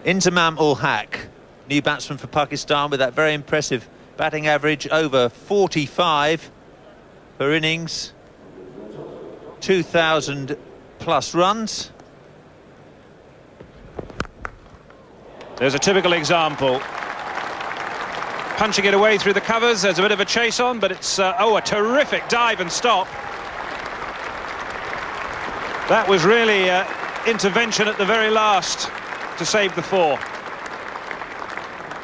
Inzamam ul Haq, new batsman for Pakistan with that very impressive batting average over 45 per innings, 2,000 plus runs. There's a typical example. Punching it away through the covers, there's a bit of a chase on, but it's, a terrific dive and stop. That was really intervention at the very last to save the 4.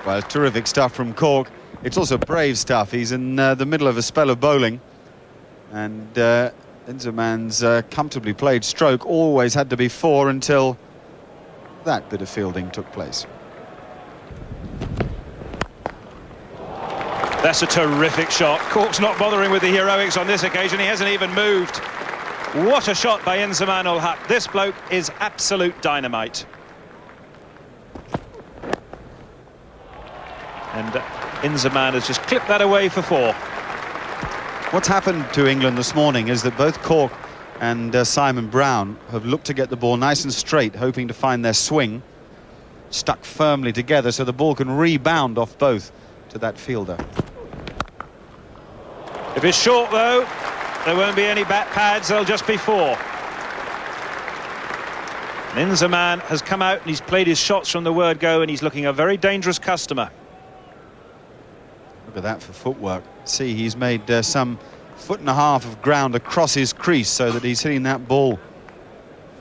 Well, terrific stuff from Cork. It's also brave stuff. He's in the middle of a spell of bowling, and Inzamam's comfortably played stroke always had to be 4 until that bit of fielding took place. That's a terrific shot. Cork's not bothering with the heroics on this occasion. He hasn't even moved. What a shot by Inzamam ul Haq. This bloke is absolute dynamite. And Inzamam has just clipped that away for 4. What's happened to England this morning is that both Cork and Simon Brown have looked to get the ball nice and straight, hoping to find their swing stuck firmly together so the ball can rebound off both to that fielder. If it's short, though, there won't be any bat pads, there'll just be 4. Inzamam has come out and he's played his shots from the word go, and he's looking a very dangerous customer. Look at that for footwork. See, he's made some 1.5 feet of ground across his crease so that he's hitting that ball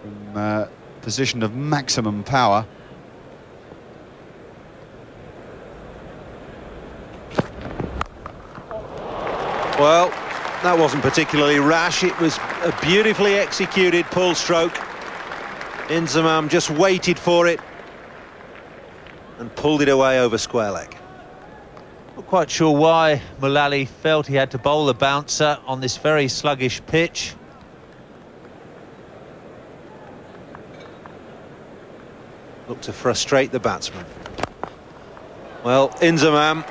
from a position of maximum power. Well, that wasn't particularly rash. It was a beautifully executed pull stroke. Inzamam just waited for it and pulled it away over square leg. Not quite sure why Mullally felt he had to bowl the bouncer on this very sluggish pitch. Looked to frustrate the batsman. Well, Inzamam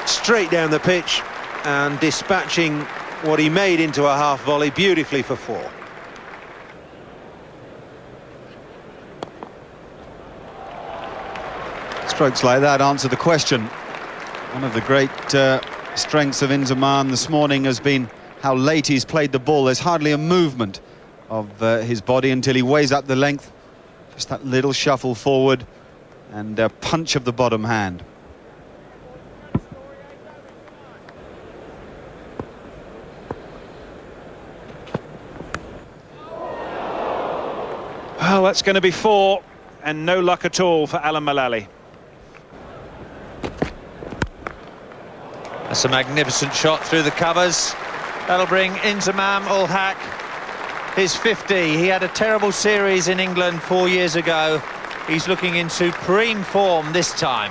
straight down the pitch and dispatching what he made into a half volley beautifully for 4. Strokes like that answer the question. One of the great strengths of Inzamam this morning has been how late he's played the ball. There's hardly a movement of his body until he weighs up the length. Just that little shuffle forward and a punch of the bottom hand. Well, that's going to be 4, and no luck at all for Alan Mullally. That's a magnificent shot through the covers. That'll bring Inzamam ul Haq his 50. He had a terrible series in England 4 years ago. He's looking in supreme form this time.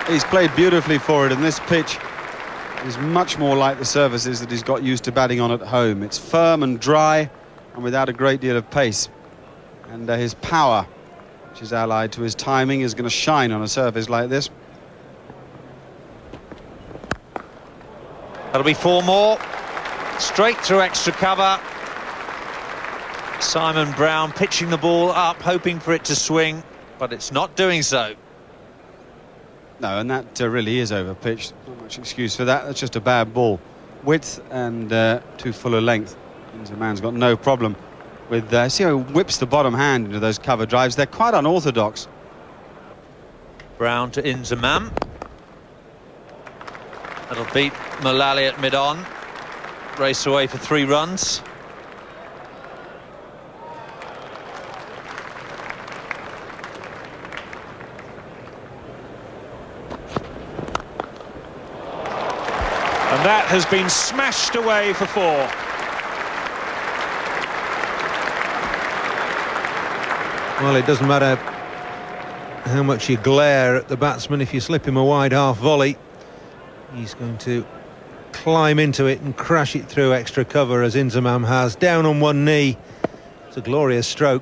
He's played beautifully for it, and this pitch is much more like the surfaces that he's got used to batting on at home. It's firm and dry and without a great deal of pace. And his power, which is allied to his timing, is going to shine on a surface like this. That'll be 4 more. Straight through extra cover. Simon Brown pitching the ball up, hoping for it to swing, but it's not doing so. No, and that really is over-pitched. Not much excuse for that. That's just a bad ball. Width and too full a length. Inzamam's got no problem with... see how he whips the bottom hand into those cover drives. They're quite unorthodox. Brown to Inzamam. That'll beat Mullally at mid-on. Race away for 3 runs. And that has been smashed away for 4. Well, it doesn't matter how much you glare at the batsman. If you slip him a wide half volley, he's going to climb into it and crash it through extra cover, as Inzamam has, down on one knee. It's a glorious stroke.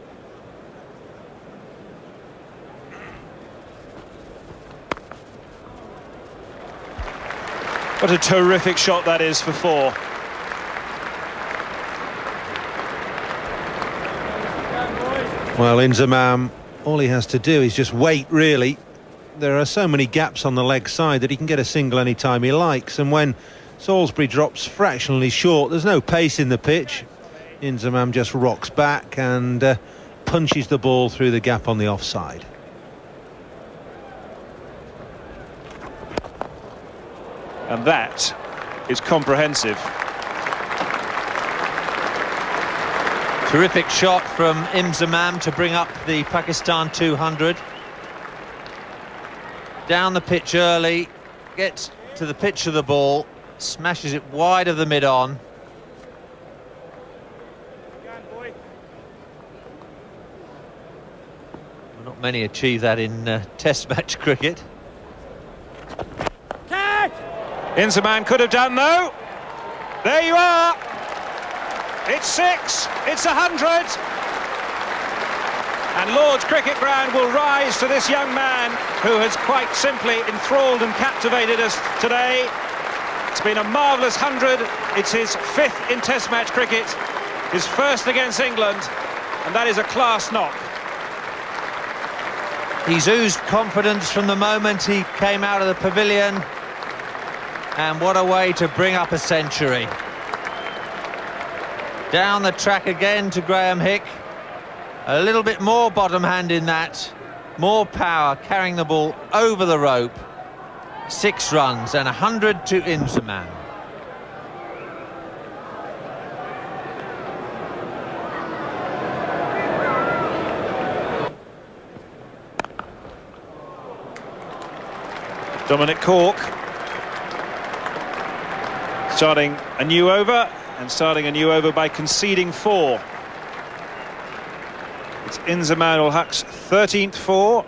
What a terrific shot that is for 4. Well, Inzamam, all he has to do is just wait, really. There are so many gaps on the leg side that he can get a single any time he likes, and when Salisbury drops fractionally short, there's no pace in the pitch. Inzamam just rocks back and punches the ball through the gap on the offside. And that is comprehensive. Terrific shot from Inzamam to bring up the Pakistan 200. Down the pitch early, gets to the pitch of the ball, smashes it wide of the mid-on. Not many achieve that in Test match cricket. Inzamam could have done, though. There you are. It's 6, it's 100. And Lord's Cricket Ground will rise to this young man who has quite simply enthralled and captivated us today. It's been a marvellous 100. It's his 5th in Test match cricket, his 1st against England, and that is a class knock. He's oozed confidence from the moment he came out of the pavilion, and what a way to bring up a century. Down the track again to Graham Hick. A little bit more bottom hand in that, more power, carrying the ball over the rope. 6 runs and 100 to Inzamam. Dominic Cork starting a new over, and starting a new over by conceding 4. It's Inzamam ul-Haq's 13th 4.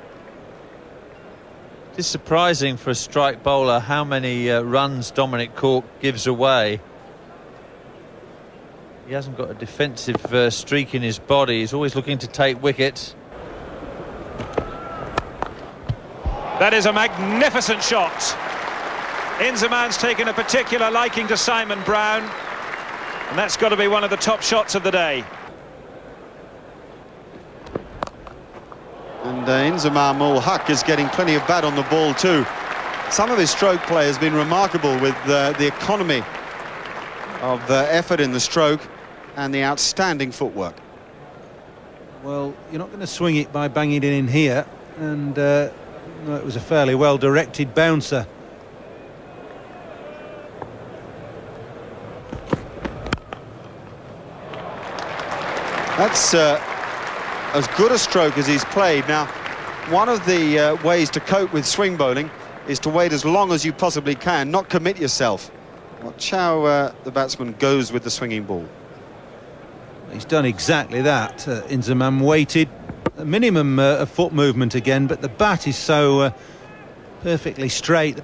It's surprising for a strike bowler how many runs Dominic Cork gives away. He hasn't got a defensive streak in his body. He's always looking to take wickets. That is a magnificent shot. Inzamam's taken a particular liking to Simon Brown, and that's got to be one of the top shots of the day. And Inzamam ul-Haq is getting plenty of bat on the ball too. Some of his stroke play has been remarkable, with the economy of effort in the stroke and the outstanding footwork. Well, you're not going to swing it by banging it in here, and it was a fairly well-directed bouncer. That's as good a stroke as he's played. Now, one of the ways to cope with swing bowling is to wait as long as you possibly can, not commit yourself. Watch how the batsman goes with the swinging ball. He's done exactly that. Inzamam waited, a minimum of foot movement again, but the bat is so perfectly straight.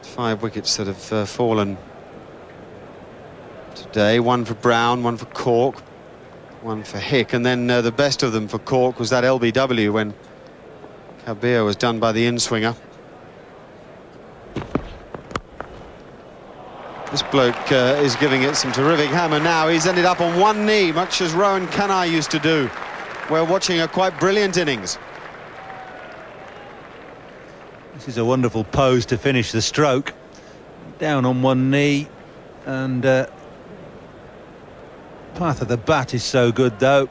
5 wickets that have fallen today. 1 for Brown, 1 for Cork, 1 for Hick, and then the best of them for Cork was that LBW when Kabir was done by the in-swinger. This bloke is giving it some terrific hammer now. He's ended up on one knee, much as Rohan Kanai used to do. We're watching a quite brilliant innings. This is a wonderful pose to finish the stroke. Down on one knee, and path of the bat is so good, though.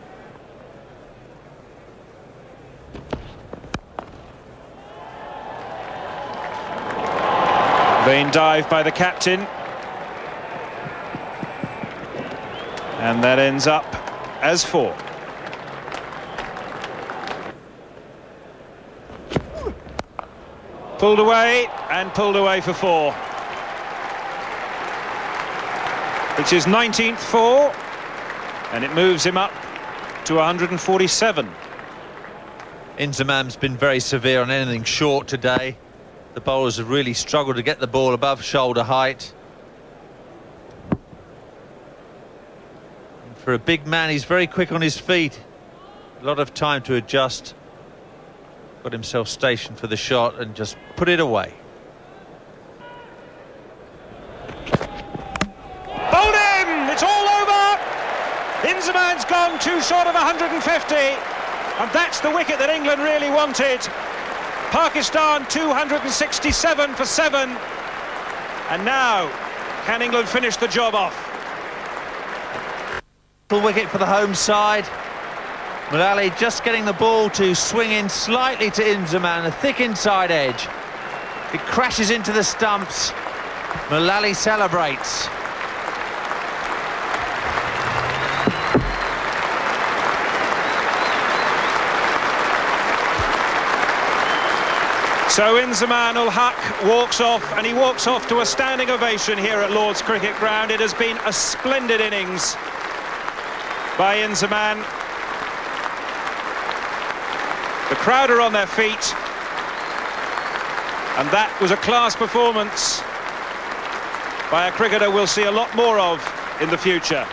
Vain dive by the captain. And that ends up as 4. Pulled away, and pulled away for 4. It's his 19th 4, and it moves him up to 147. Inzamam's been very severe on anything short today. The bowlers have really struggled to get the ball above shoulder height. And for a big man, he's very quick on his feet. A lot of time to adjust. Got himself stationed for the shot and just put it away. Bowled him! It's all over! Inzamam's gone too short of 150. And that's the wicket that England really wanted. Pakistan 267 for 7. And now, can England finish the job off? Full wicket for the home side. Mullally just getting the ball to swing in slightly to Inzamam, a thick inside edge. It crashes into the stumps. Mullally celebrates. So Inzamam ul-Haq walks off, and he walks off to a standing ovation here at Lord's Cricket Ground. It has been a splendid innings by Inzamam. The crowd are on their feet, and that was a class performance by a cricketer we'll see a lot more of in the future.